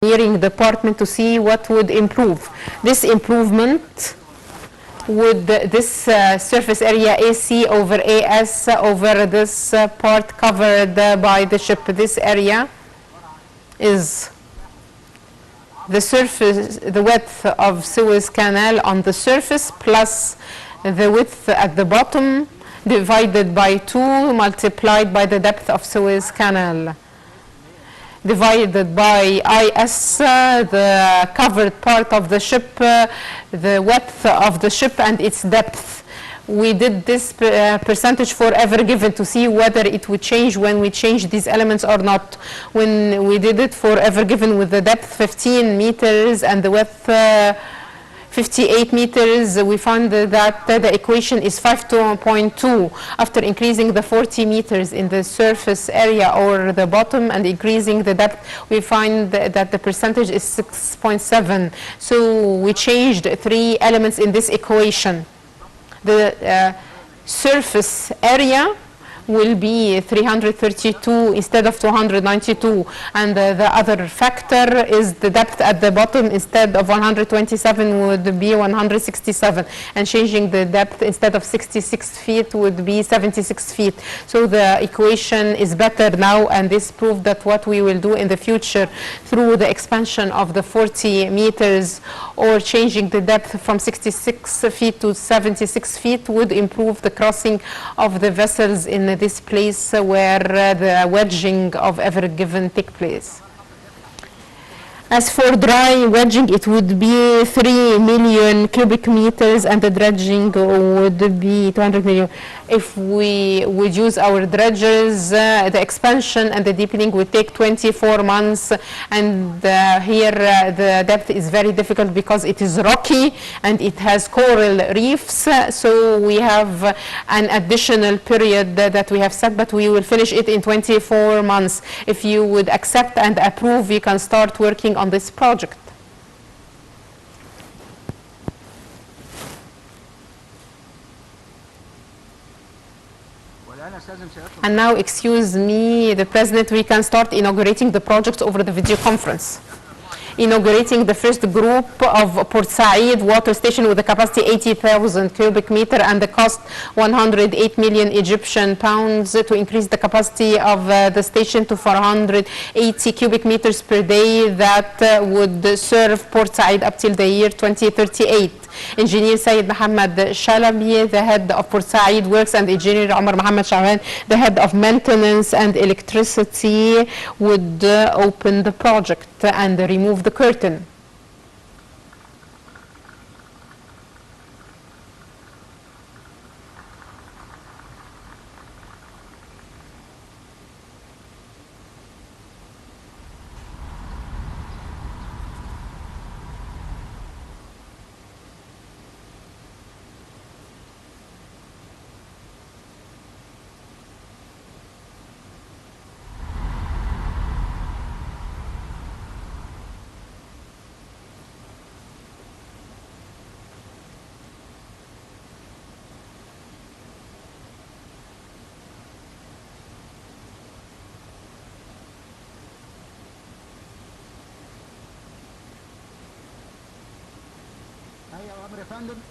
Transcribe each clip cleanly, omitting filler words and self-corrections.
engineering department to see what would improve. This improvement would this surface area AC over AS over this part covered by the ship. This area is the surface, the width of Suez Canal on the surface plus the width at the bottom divided by 2 multiplied by the depth of Suez Canal, divided by IS, the covered part of the ship, the width of the ship and its depth. We did this percentage for ever given to see whether it would change when we change these elements or not. When we did it for ever given with the depth 15 meters and the width 58 meters, we found that the equation is 5.2. After increasing the 40 meters in the surface area or the bottom and increasing the depth, we find that the percentage is 6.7. So we changed 3 elements in this equation. The surface area will be 332 instead of 292, and the other factor is the depth at the bottom. Instead of 127 would be 167, and changing the depth instead of 66 feet would be 76 feet. So the equation is better now, and this proved that what we will do in the future through the expansion of the 40 meters or changing the depth from 66 feet to 76 feet would improve the crossing of the vessels in this place where the wedging of ever given take place. As for dry wedging, it would be 3 million cubic meters and the dredging would be 200 million. If we would use our dredgers, the expansion and the deepening would take 24 months, and here the depth is very difficult because it is rocky and it has coral reefs, so we have an additional period that we have set, but we will finish it in 24 months. If you would accept and approve, we can start working on this project. And now, excuse me, the President, we can start inaugurating the project over the video conference. Inaugurating the first group of Port Said water station with a capacity 80,000 cubic meter and the cost 108 million Egyptian pounds to increase the capacity of the station to 480 cubic meters per day that would serve Port Said up till the year 2038. Engineer Syed Mohammed Shalabi, the head of Port Said Works, and Engineer Omar Mohammed Shawan, the head of maintenance and electricity, would open the project and remove the curtain.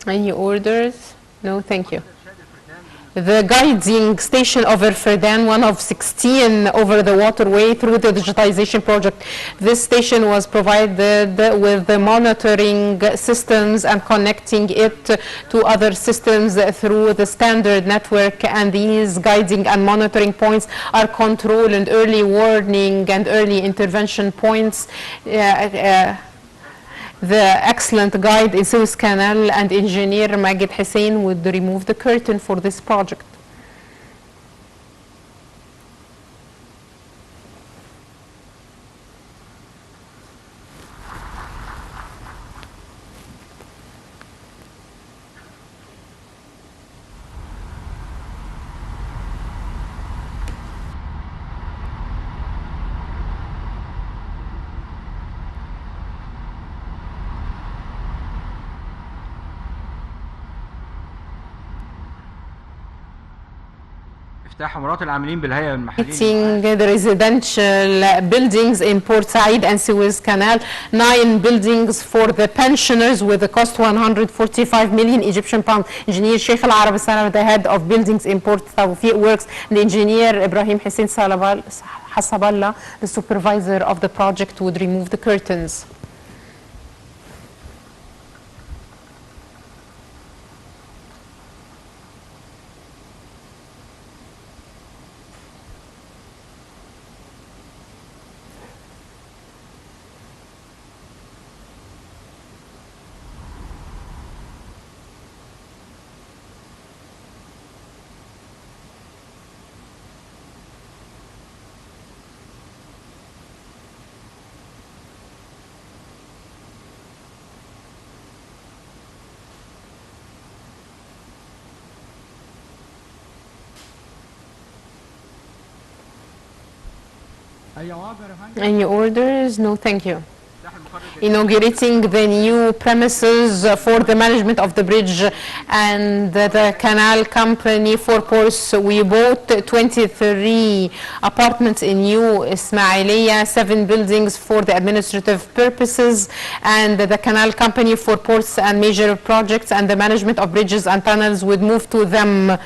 Any orders? No, thank you. The guiding station over Ferdan, one of 16 over the waterway through the digitization project. This station was provided with the monitoring systems and connecting it to other systems through the standard network, and these guiding and monitoring points are control and early warning and early intervention points. The excellent guide in Suze Canal and engineer Magid Hussein would remove the curtain for this project. افتتاح عمارات العاملين بالهيئة المحلية the residential buildings in Port Said and Suez Canal, 9 buildings for the pensioners with the cost 145 million Egyptian pounds. Engineer Sheikh Al Arab Salam, the head of buildings in Port Tawfiq Works, the engineer Ibrahim Hussein Hasaballah, the supervisor of the project, would remove the curtains. Any orders? No, thank you. Inaugurating the new premises for the management of the bridge and the canal company for ports. We bought 23 apartments in New Ismailia, 7 buildings for the administrative purposes, and the canal company for ports and major projects and the management of bridges and tunnels would move to them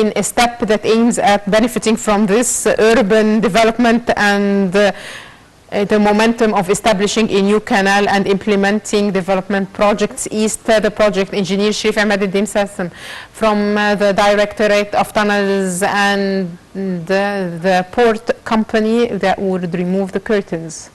in a step that aims at benefiting from this urban development and the momentum of establishing a new canal and implementing development projects east. The project engineer Sharif Ahmed Al-Din Sassam from the Directorate of Tunnels and the port company that would remove the curtains.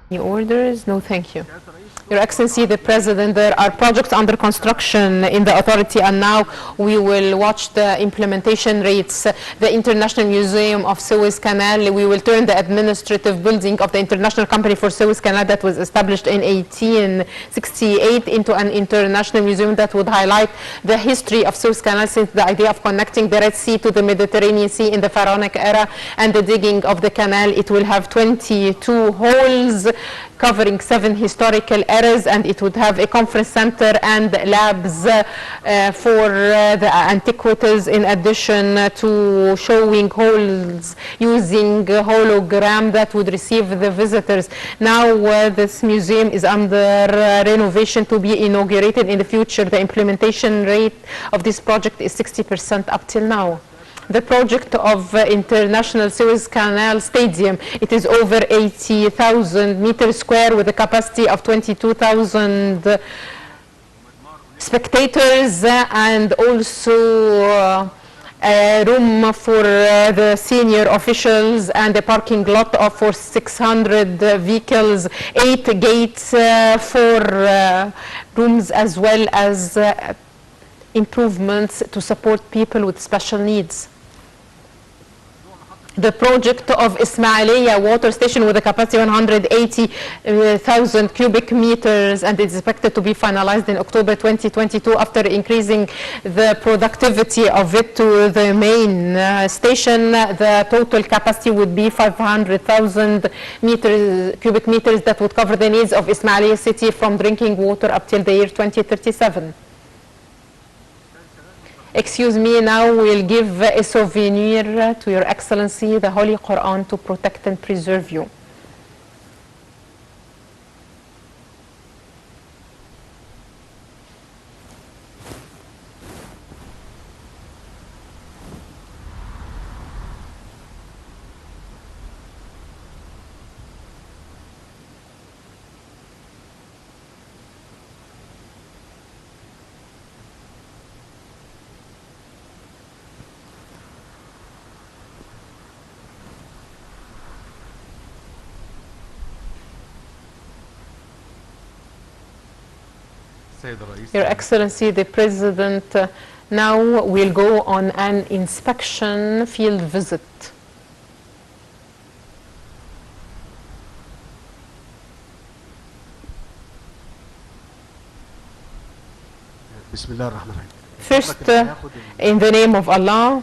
Any orders? No, thank you. Your Excellency, the President, there are projects under construction in the authority, and now we will watch the implementation rates. The International Museum of Suez Canal, we will turn the administrative building of the International Company for Suez Canal that was established in 1868 into an international museum that would highlight the history of Suez Canal since the idea of connecting the Red Sea to the Mediterranean Sea in the Pharaonic era and the digging of the canal. It will have 22 halls covering 7 historical eras, and it would have a conference center and labs for the antiquities, in addition to showing halls using hologram that would receive the visitors. Now this museum is under renovation to be inaugurated in the future. The implementation rate of this project is 60% up till now. The project of International Suez Canal Stadium, it is over 80,000 meters square with a capacity of 22,000 spectators, and also a room for the senior officials and a parking lot for 600 vehicles, 8 gates for rooms, as well as improvements to support people with special needs. The project of Ismailia water station with a capacity of 180,000 cubic meters, and it's expected to be finalized in October 2022 after increasing the productivity of it to the main station. The total capacity would be 500,000 cubic meters that would cover the needs of Ismailia city from drinking water up till the year 2037. Excuse me, now we'll give a souvenir to Your Excellency, the Holy Quran, to protect and preserve you. Your Excellency, the President, now will go on an inspection field visit. بسم الله الرحمن الرحيم. First, in the name of Allah,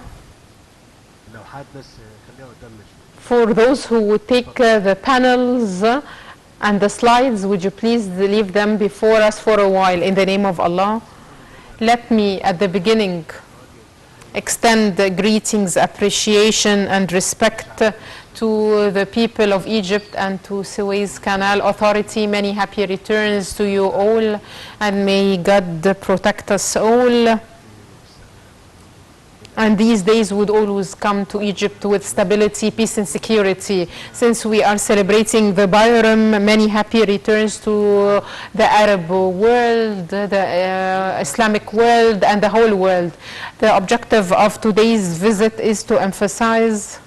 اللوحات بس خليها قدامنا شوية. for those who would take the panels and the slides, would you please leave them before us for a while in the name of Allah? Let me at the beginning extend greetings, appreciation and respect to the people of Egypt and to Suze Canal Authority. Many happy returns to you all, and may God protect us all. And these days would always come to Egypt with stability, peace and security. Since we are celebrating the Bayram, many happy returns to the Arab world, the Islamic world and the whole world. The objective of today's visit is to emphasize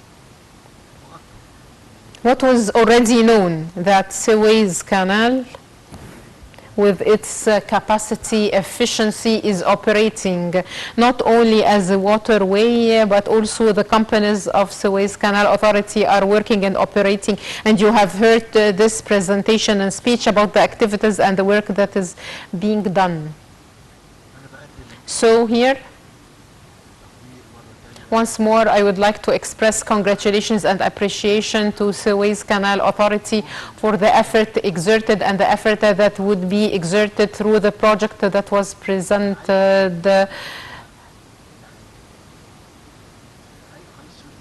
what was already known, that Suez Canal, with its capacity, efficiency, is operating not only as a waterway, but also the companies of Suez Canal Authority are working and operating. And you have heard this presentation and speech about the activities and the work that is being done. So here, once more, I would like to express congratulations and appreciation to Suez Canal Authority for the effort exerted and the effort that would be exerted through the project that was presented.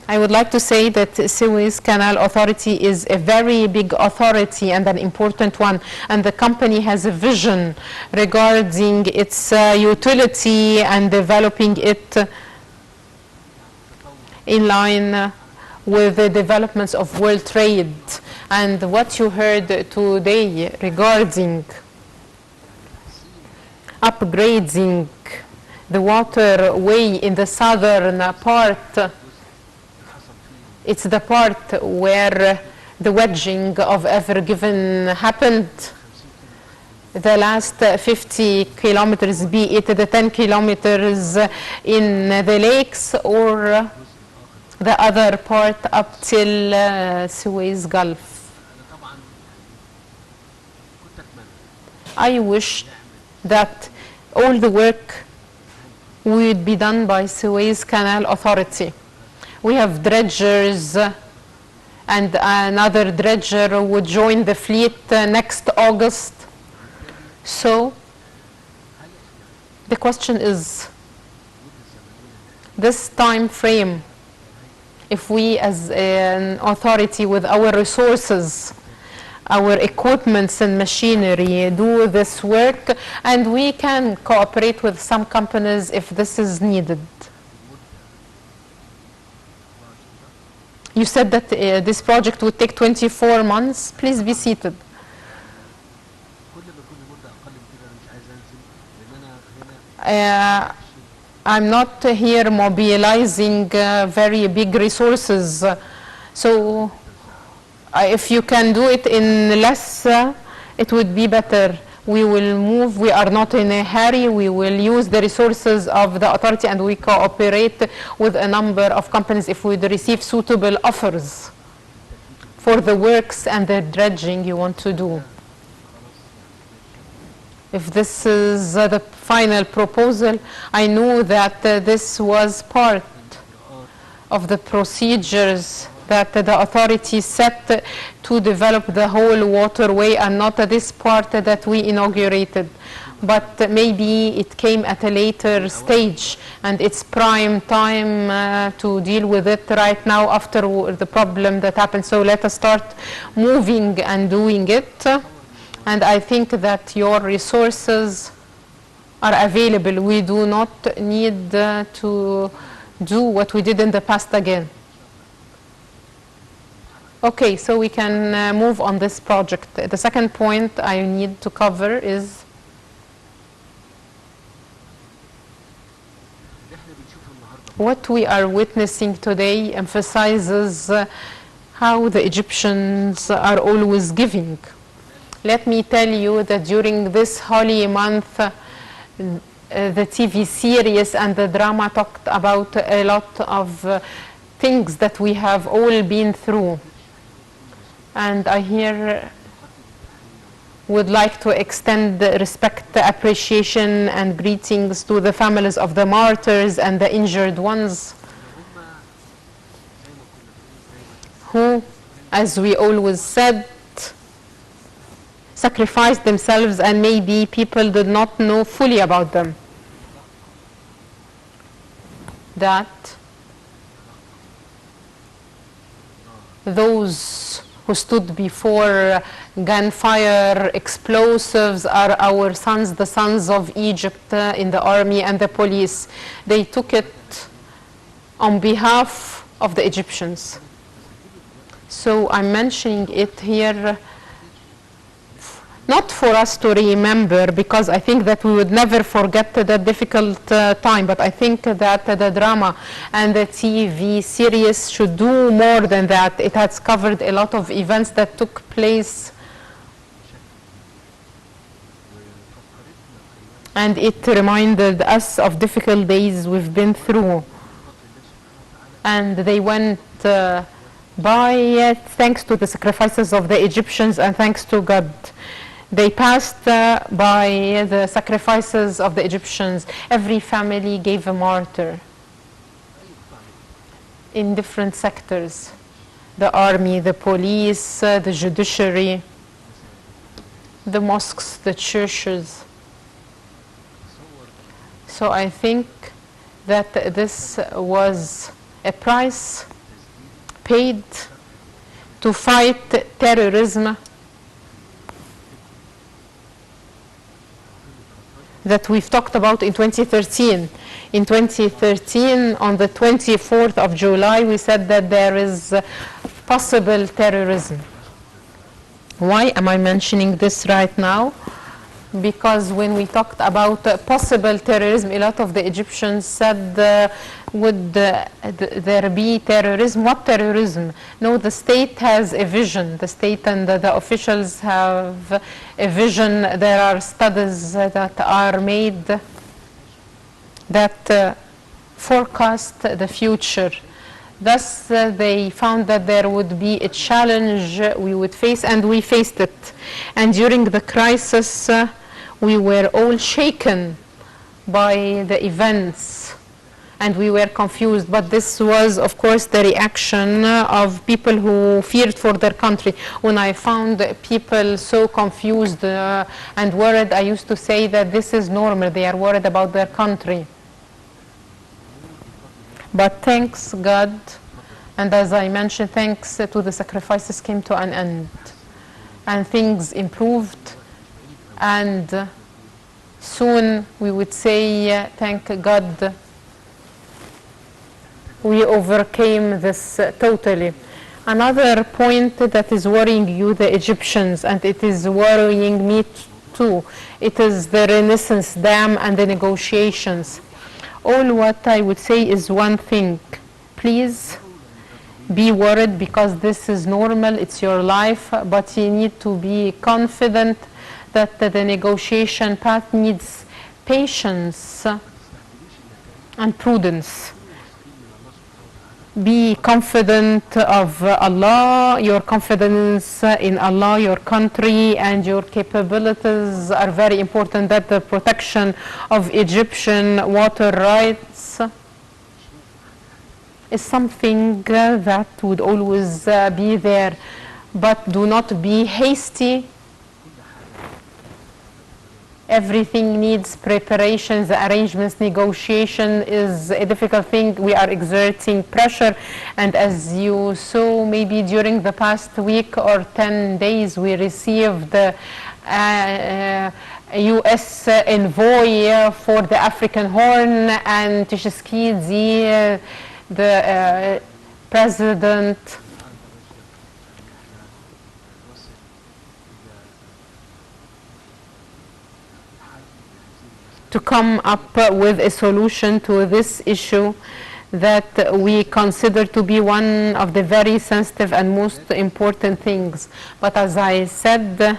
I would like to say that Suez Canal Authority is a very big authority and an important one, and the company has a vision regarding its utility and developing it in line with the developments of world trade. And what you heard today regarding upgrading the waterway in the southern part, it's the part where the wedging of Ever Given happened. The last 50 kilometers, be it the 10 kilometers in the lakes or the other part up till Suez Gulf. I wish that all the work would be done by Suez Canal Authority. We have dredgers, and another dredger would join the fleet next August. So the question is, this time frame, if we as an authority with our resources, our equipments and machinery do this work, and we can cooperate with some companies if this is needed. You said that this project would take 24 months. Please be seated. I'm not here mobilizing very big resources. So if you can do it in less, it would be better. We will move. We are not in a hurry. We will use the resources of the authority, and we cooperate with a number of companies if we receive suitable offers for the works and the dredging you want to do. If this is the final proposal, I know that this was part of the procedures that the authority set to develop the whole waterway, and not this part that we inaugurated. But maybe it came at a later stage, and it's prime time to deal with it right now after the problem that happened. So let us start moving and doing it. And I think that your resources are available. We do not need to do what we did in the past again. Okay, so we can move on this project. The second point I need to cover is what we are witnessing today emphasizes how the Egyptians are always giving. Let me tell you that during this holy month, the TV series and the drama talked about a lot of things that we have all been through. And I hear would like to extend respect, appreciation, and greetings to the families of the martyrs and the injured ones who, as we always said, sacrificed themselves and maybe people did not know fully about them. That those who stood before gunfire, explosives are our sons, the sons of Egypt in the army and the police. They took it on behalf of the Egyptians. So I'm mentioning it here not for us to remember, because I think that we would never forget that difficult time, but I think that the drama and the TV series should do more than that. It has covered a lot of events that took place, and it reminded us of difficult days we've been through. And they went by thanks to the sacrifices of the Egyptians and thanks to God. They passed by the sacrifices of the Egyptians. Every family gave a martyr in different sectors. The army, the police, the judiciary, the mosques, the churches. So I think that this was a price paid to fight terrorism that we've talked about in 2013. In 2013, on the 24th of July, we said that there is possible terrorism. Why am I mentioning this right now? Because when we talked about possible terrorism, a lot of the Egyptians said, would there be terrorism? What terrorism? No, the state has a vision. The state and the officials have a vision. There are studies that are made that forecast the future. Thus, they found that there would be a challenge we would face, and we faced it. And during the crisis, we were all shaken by the events, and we were confused. But this was, of course, the reaction of people who feared for their country. When I found people so confused and worried, I used to say that this is normal. They are worried about their country. But thanks God, and as I mentioned, thanks to the sacrifices came to an end, and things improved, and soon we would say, thank God, we overcame this totally. Another point that is worrying you, the Egyptians, and it is worrying me too, it is the Renaissance Dam and the negotiations. All what I would say is one thing. Please be worried, because this is normal, it's your life, but you need to be confident that the negotiation path needs patience and prudence. Be confident of Allah. Your confidence in Allah, your country, and your capabilities are very important. That the protection of Egyptian water rights is something that would always be there. But do not be hasty. Everything needs preparations, arrangements. Negotiation is a difficult thing. We are exerting pressure, and as you saw, maybe during the past week or 10 days, we received the U.S. envoy for the African Horn, and Tshisekedi, the president, to come up with a solution to this issue that we consider to be one of the very sensitive and most important things. But as I said,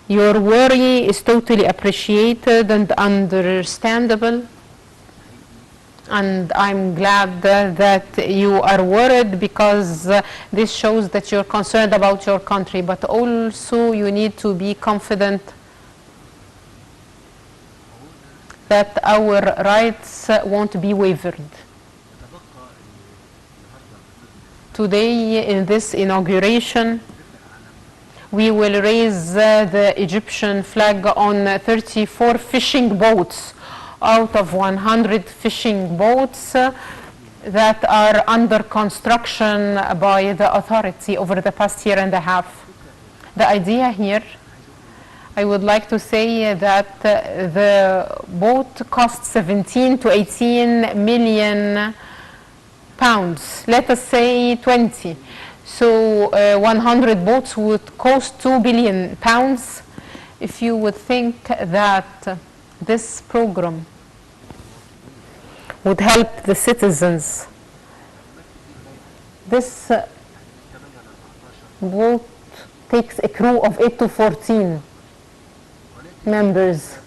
your worry is totally appreciated and understandable. And I'm glad that you are worried, because this shows that you're concerned about your country, but also you need to be confident that our rights won't be wavered. يتبقى ان النهارده Today, in this inauguration, we will raise the Egyptian flag on 34 fishing boats out of 100 fishing boats that are under construction by the authority over the past year and a half. The idea here, I would like to say that the boat costs 17 to 18 million pounds. Let us say 20. So 100 boats would cost 2 billion pounds. If you would think that this program would help the citizens, this boat takes a crew of 8 to 14 members,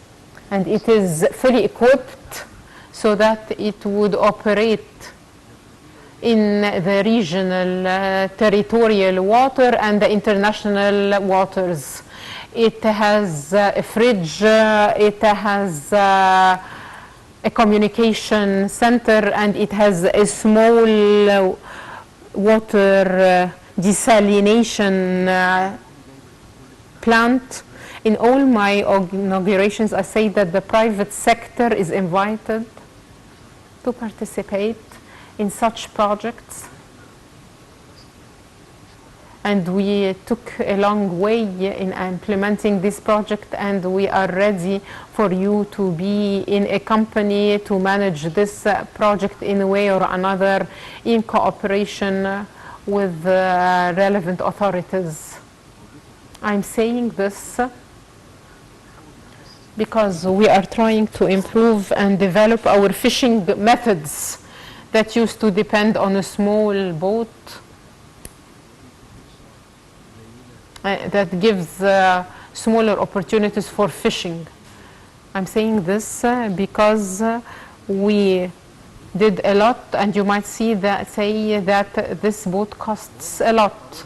and it is fully equipped so that it would operate in the regional territorial water and the international waters. It has a fridge, it has a communication center, and it has a small water desalination plant. In all my inaugurations, I say that the private sector is invited to participate in such projects. And we took a long way in implementing this project, and we are ready for you to be in a company to manage this project in a way or another in cooperation with relevant authorities. I'm saying this because we are trying to improve and develop our fishing methods that used to depend on a small boat that gives smaller opportunities for fishing. I'm saying this because we did a lot, and you might say that this boat costs a lot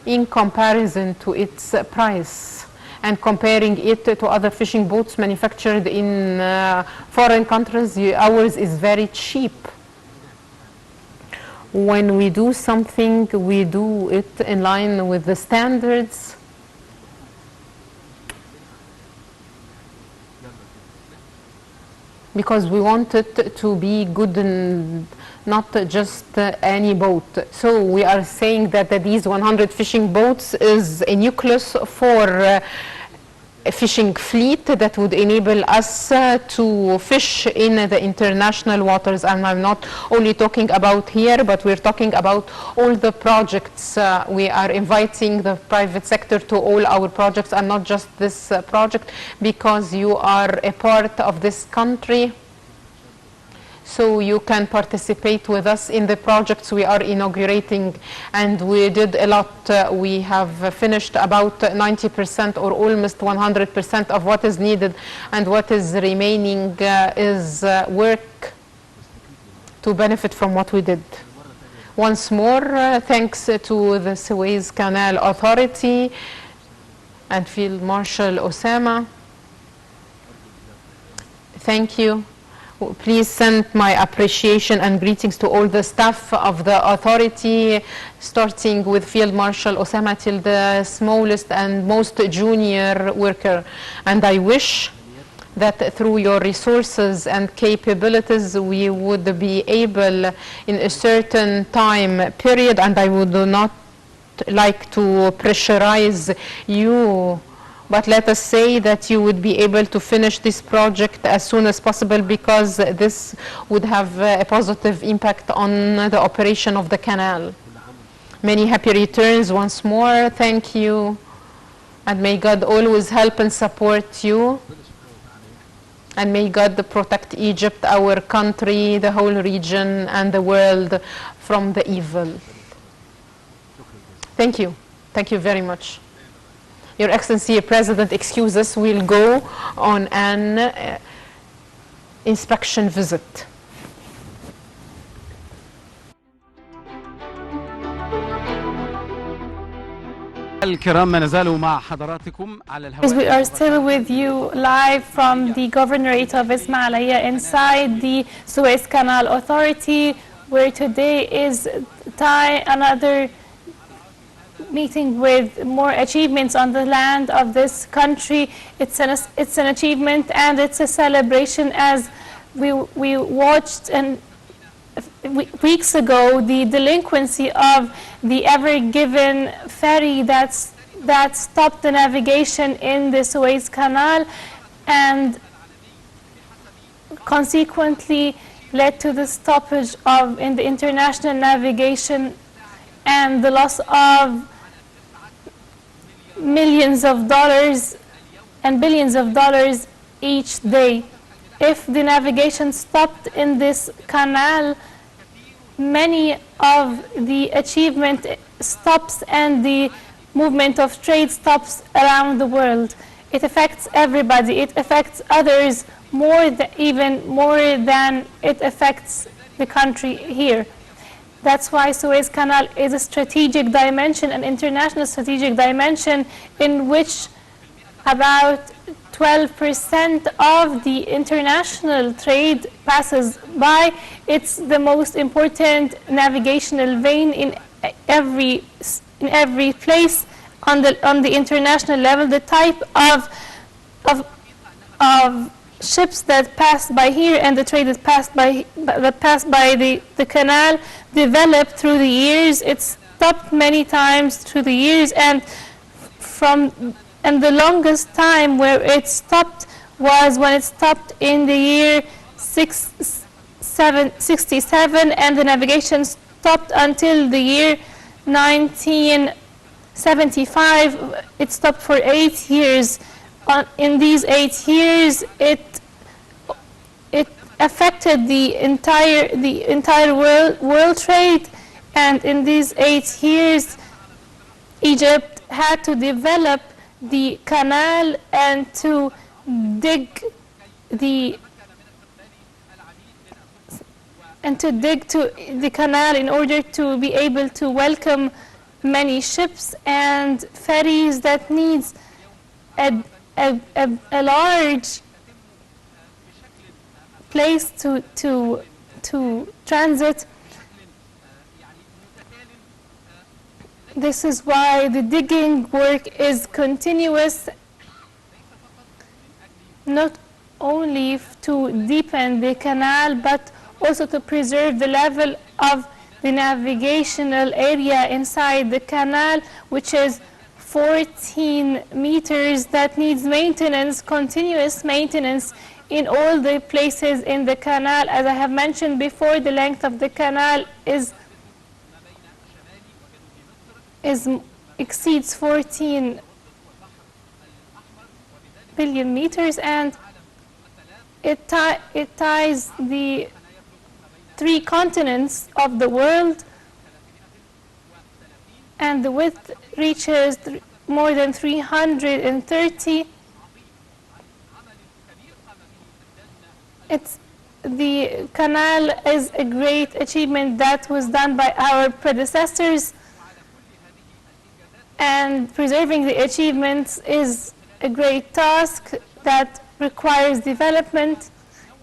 in comparison to its price. And comparing it to other fishing boats manufactured in foreign countries, ours is very cheap. When we do something, we do it in line with the standards. Because we want it to be good and not just any boat. So we are saying that these 100 fishing boats is a nucleus for a fishing fleet that would enable us to fish in the international waters. And I'm not only talking about here, but we're talking about all the projects. We are inviting the private sector to all our projects, and not just this project, because you are a part of this country. So you can participate with us in the projects we are inaugurating, and we did a lot. We have finished about 90% or almost 100% of what is needed, and what is remaining is work to benefit from what we did. Once more, thanks to the Suze Canal Authority and Field Marshal Osama. Thank you. Please send my appreciation and greetings to all the staff of the authority, starting with Field Marshal Osama till the smallest and most junior worker. And I wish that through your resources and capabilities, we would be able in a certain time period, and I would not like to pressurize you, but let us say that you would be able to finish this project as soon as possible, because this would have a positive impact on the operation of the canal. Many happy returns once more. Thank you. And may God always help and support you. And may God protect Egypt, our country, the whole region, and the world from the evil. Thank you. Thank you very much. Your Excellency, President, excuse us, we'll go on an inspection visit. الكرام ما نزالوا مع حضراتكم على الهواء. We are still with you live from the governorate of Ismailia inside the Suez Canal Authority, where today is another meeting with more achievements on the land of this country. It's an achievement and it's a celebration, as we watched and weeks ago the delinquency of the Ever Given ferry that stopped the navigation in the Suez Canal and consequently led to the stoppage in the international navigation and the loss of millions of dollars and billions of dollars each day. If the navigation stopped in this canal, many of the achievement stops and the movement of trade stops around the world. It affects everybody. It affects others even more than it affects the country here. That's why Suez Canal is a strategic dimension, an international strategic dimension in which about 12% of the international trade passes by. It's the most important navigational vein in every place on the international level. The type of ships that pass by here and the trade that pass by the canal developed through the years. It's stopped many times through the years, and the longest time where it stopped was when it stopped in the year 67, and the navigation stopped until the year 1975. It stopped for 8 years. In these 8 years, it affected the entire world trade, and in these 8 years, Egypt had to develop the canal and to dig the canal in order to be able to welcome many ships and ferries that needs a large place to transit. This is why the digging work is continuous, not only to deepen the canal, but also to preserve the level of the navigational area inside the canal, which is 14 meters, that needs maintenance, continuous maintenance in all the places in the canal. As I have mentioned before, the length of the canal exceeds 14 billion meters, and it ties the 3 continents of the world, and the width reaches more than 330. The canal is a great achievement that was done by our predecessors, and preserving the achievements is a great task that requires development.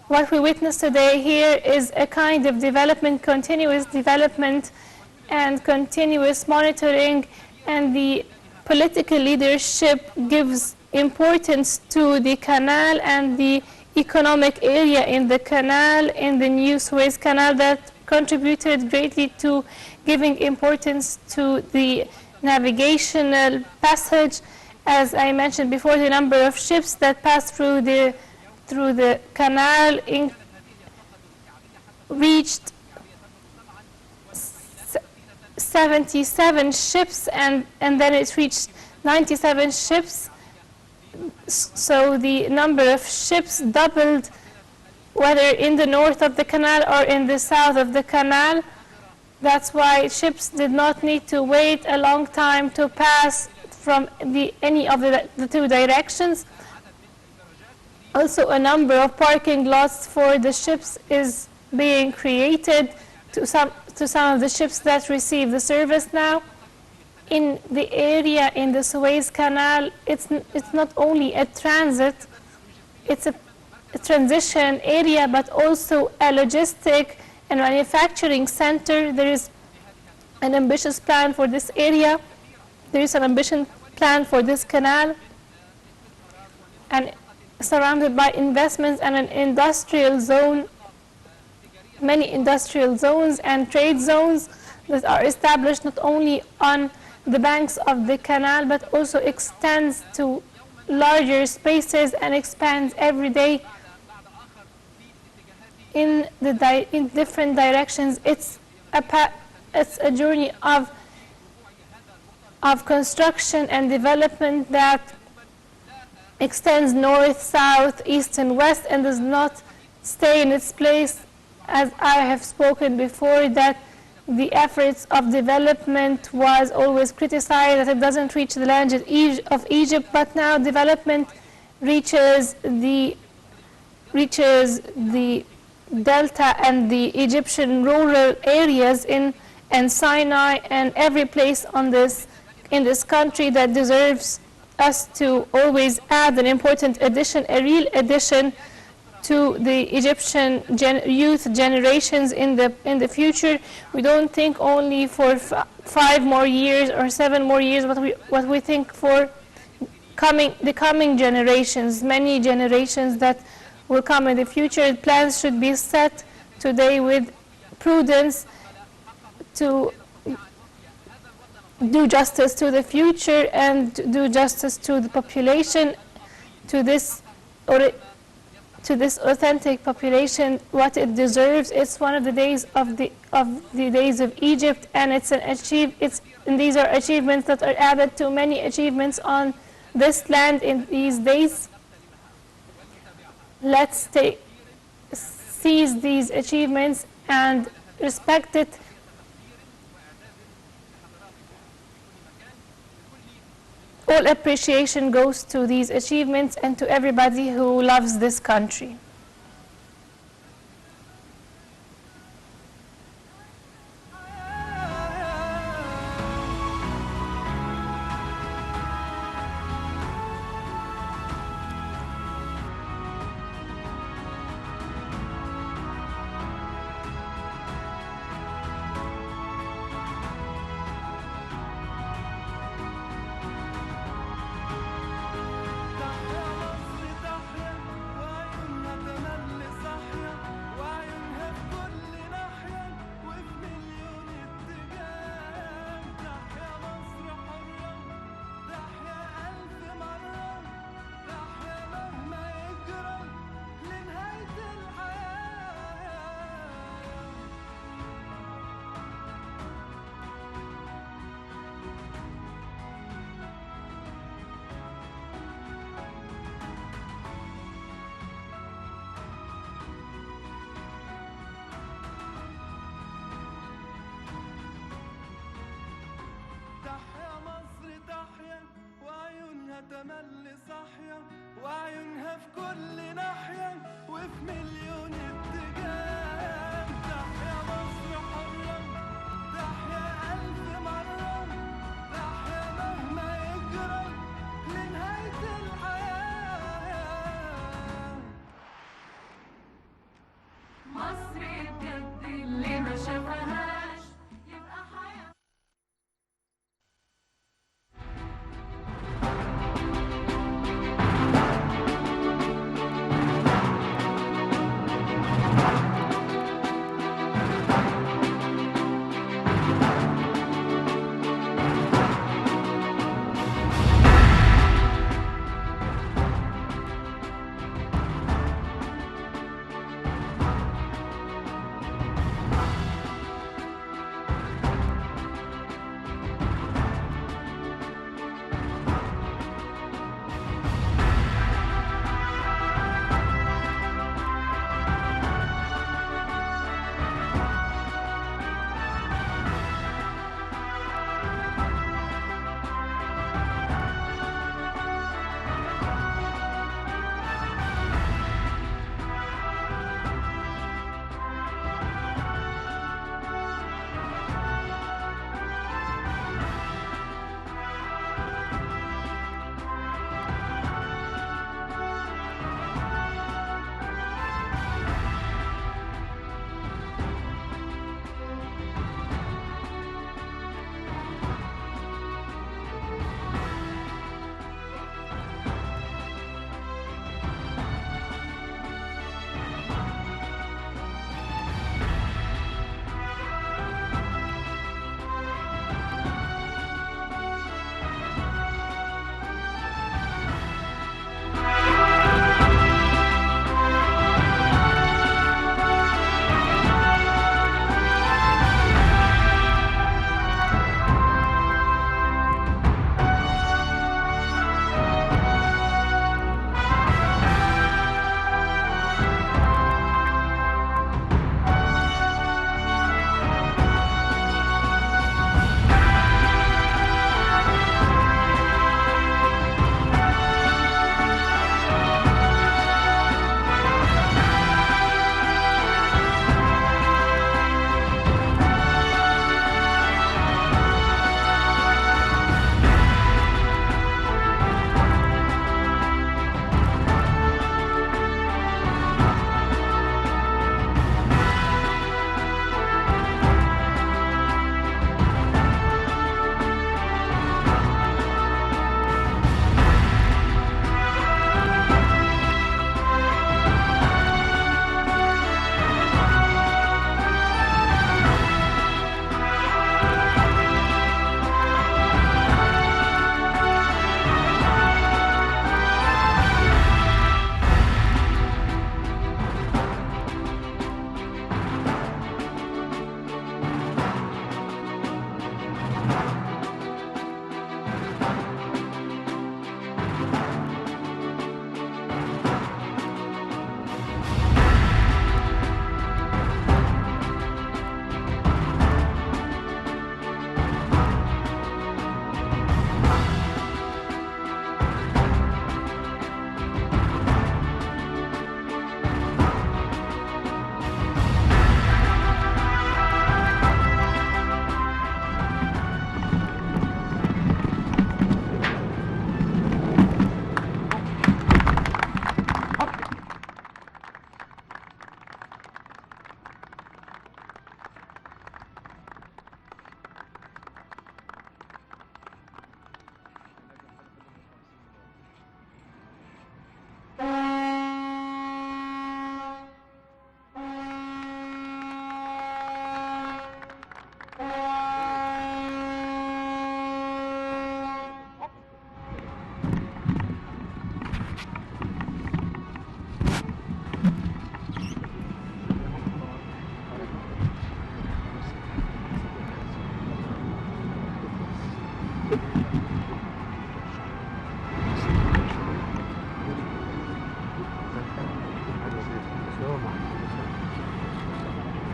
What we witness today here is a kind of development, continuous development and continuous monitoring, and the political leadership gives importance to the canal and the economic area in the canal, in the new Suez Canal, that contributed greatly to giving importance to the navigational passage. As I mentioned before, the number of ships that pass through the canal reached 77 ships, and then it reached 97 ships. So the number of ships doubled, whether in the north of the canal or in the south of the canal. That's why ships did not need to wait a long time to pass from any of the 2 directions. Also, a number of parking lots for the ships is being created to some of the ships that receive the service now. in the area in the Suez Canal, it's not only a transit, it's a transition area, but also a logistic and manufacturing center. There is an ambitious plan for this area. There is an ambitious plan for this canal, and surrounded by investments and an industrial zone, many industrial zones and trade zones that are established not only on the banks of the canal, but also extends to larger spaces and expands every day in different directions. It's a journey of construction and development that extends north, south, east, and west, and does not stay in its place. As I have spoken before, that the efforts of development was always criticized, that it doesn't reach the land of Egypt, but now development reaches the delta and the Egyptian rural areas and Sinai and every place in this country that deserves us to always add an important addition, a real addition to the Egyptian youth generations in the future. We don't think only for 5 more years or 7 more years, but what we think for the coming generations, many generations that will come in the future. Plans should be set today with prudence to do justice to the future and do justice to the population, to this authentic population, what it deserves. It's one of the days of the days of Egypt, and and these are achievements that are added to many achievements on this land in these days. Let's seize these achievements and respect it. All appreciation goes to these achievements and to everybody who loves this country. تملي صاحية وعيونها في كل ناحية وفي مليون اتجاه. تحيا مصر حرة، تحيا ألف مرة، تحيا مهما يجرى لنهاية الحياة. مصر بجد اللي ما شافهاش يبقى حياة.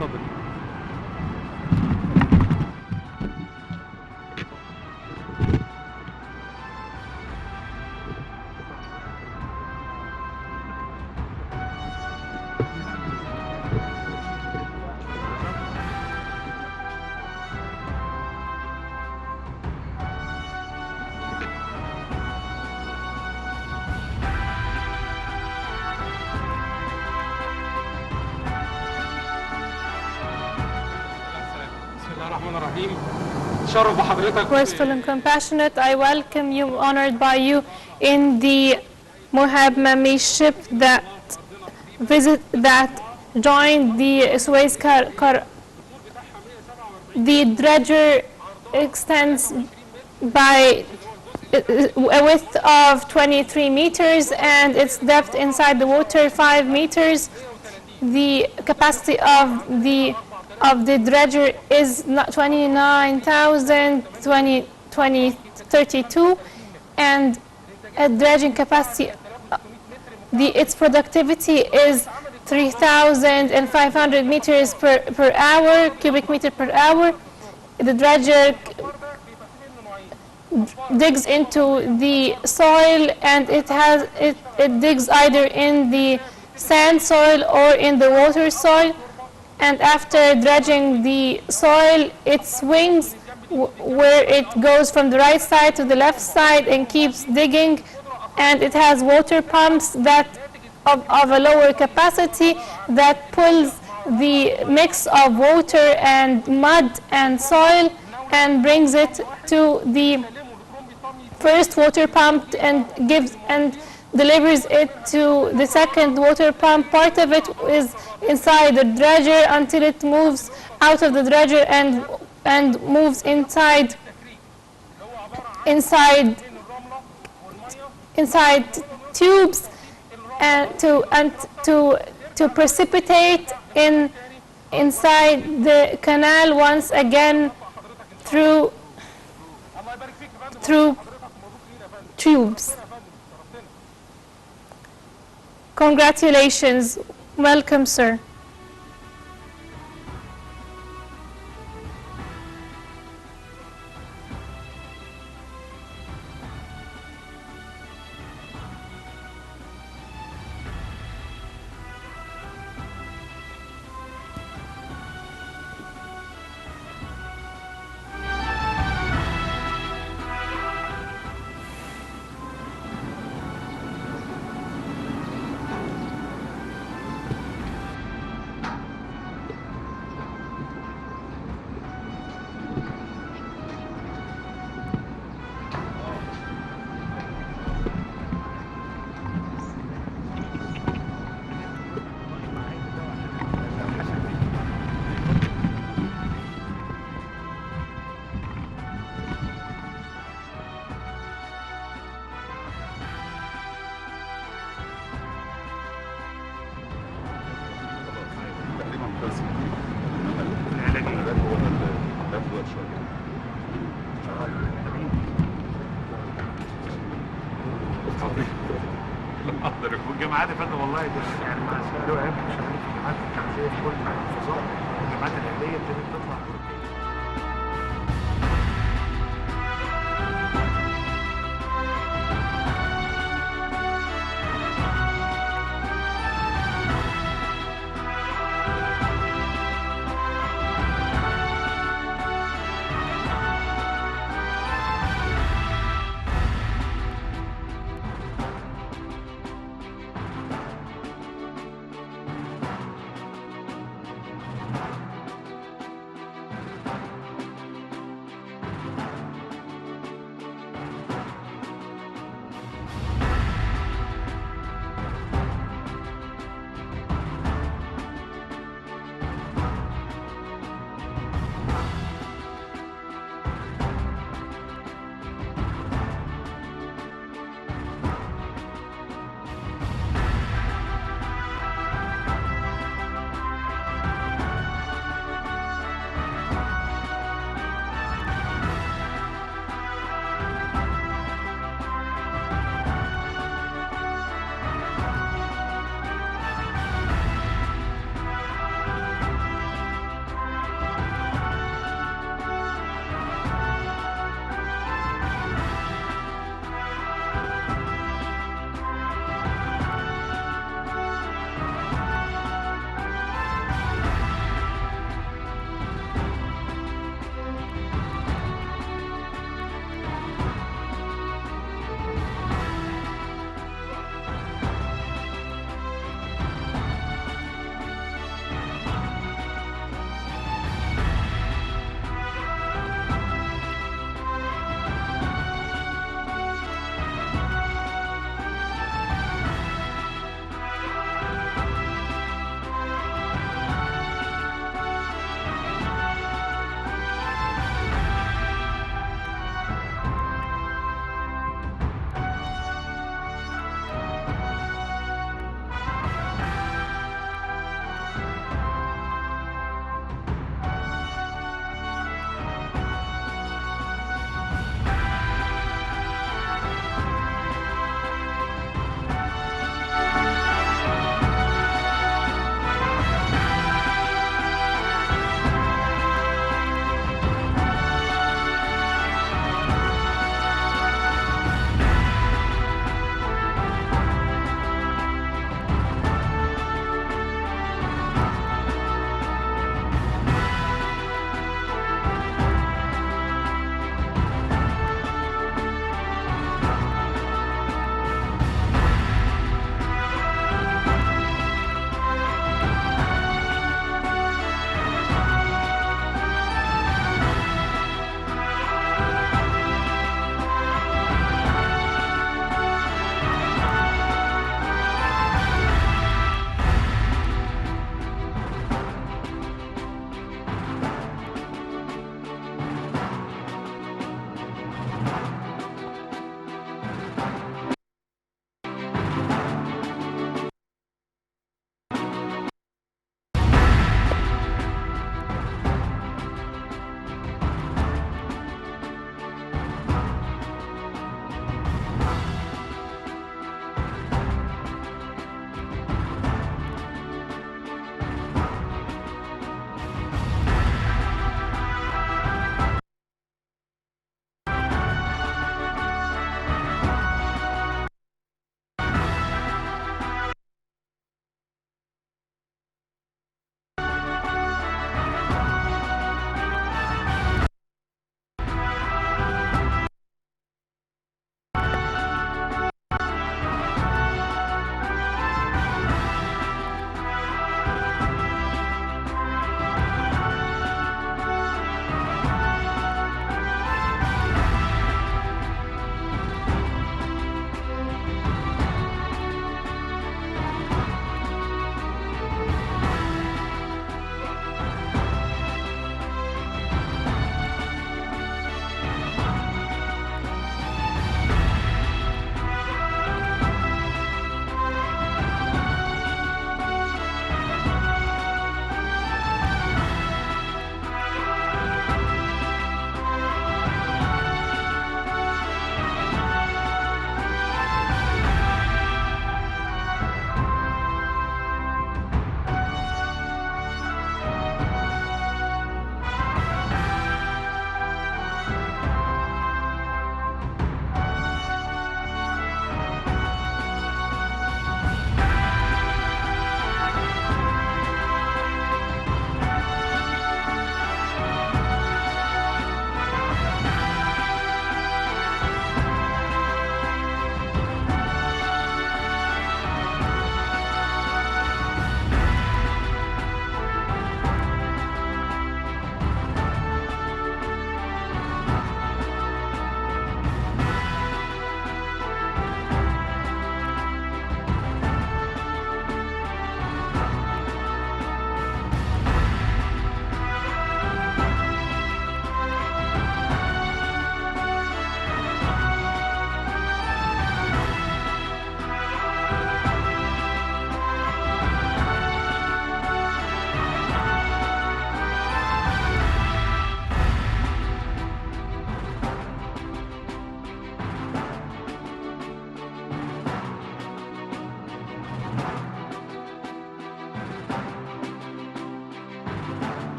اتفضل. بسم الله الرحمن الرحيم. تشرف بحضرتك. Graceful and compassionate, I welcome you, honored by you, in the Mohab Mami ship that joined the Suez The dredger extends by a width of 23 meters and its depth inside the water 5 meters. The capacity of the dredger is 29,032 and a dredging capacity, its productivity is 3,500 meters per hour, cubic meter per hour. The dredger digs into the soil and it digs either in the sand soil or in the water soil, and after dredging the soil it swings where it goes from the right side to the left side and keeps digging, and it has water pumps that of a lower capacity that pulls the mix of water and mud and soil and brings it to the first water pump and delivers it to the second water pump. Part of it is inside the dredger until it moves out of the dredger and moves inside tubes and to precipitate inside the canal once again through tubes. Congratulations. Welcome, sir. والجامعات يا فندم والله يعني مع السؤال مش شغالين في الجامعات الخمسيه في كل المحافظات، الجامعات الاهليه ابتدت تطلع